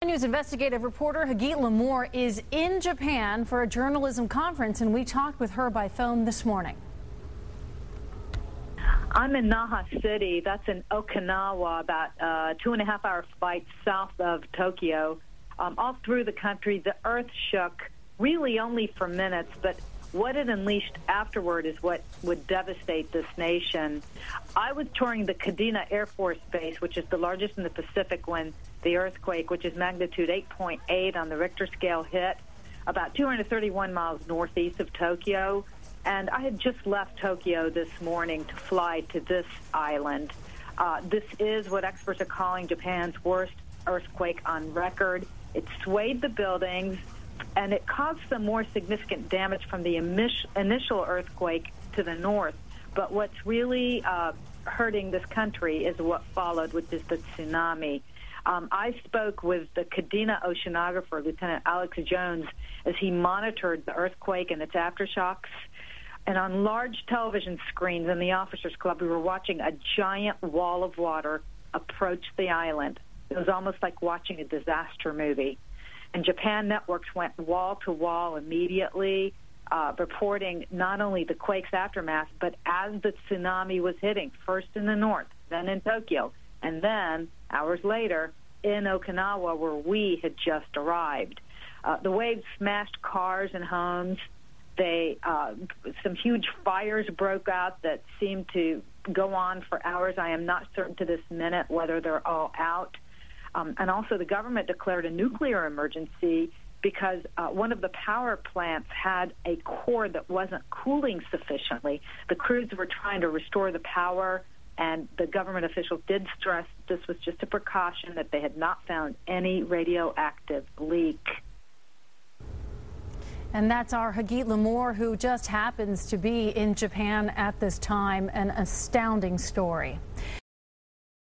News investigative reporter Hagit Limor is in Japan for a journalism conference, and we talked with her by phone this morning. I'm in Naha City. That's in Okinawa, about 2.5-hour flight south of Tokyo. All through the country, the earth shook, really only for minutes, but what it unleashed afterward is what would devastate this nation. I was touring the Kadena Air Force Base, which is the largest in the Pacific, when the earthquake, which is magnitude 8.8 on the Richter scale, hit about 231 miles northeast of Tokyo. And I had just left Tokyo this morning to fly to this island. This is what experts are calling Japan's worst earthquake on record. It swayed the buildings, and it caused some more significant damage from the initial earthquake to the north. But what's really hurting this country is what followed, which is the tsunami. I spoke with the Kadena oceanographer, Lieutenant Alex Jones, as he monitored the earthquake and its aftershocks. And on large television screens in the Officers Club, we were watching a giant wall of water approach the island. It was almost like watching a disaster movie. And Japan networks went wall to wall immediately, reporting not only the quake's aftermath, but as the tsunami was hitting, first in the north, then in Tokyo, and then, hours later, in Okinawa, where we had just arrived. The waves smashed cars and homes. Some huge fires broke out that seemed to go on for hours. I am not certain to this minute whether they're all out. And also the government declared a nuclear emergency because one of the power plants had a core that wasn't cooling sufficiently. The crews were trying to restore the power, and the government officials did stress this was just a precaution, that they had not found any radioactive leak. And that's our Hagit Limor, who just happens to be in Japan at this time. An astounding story.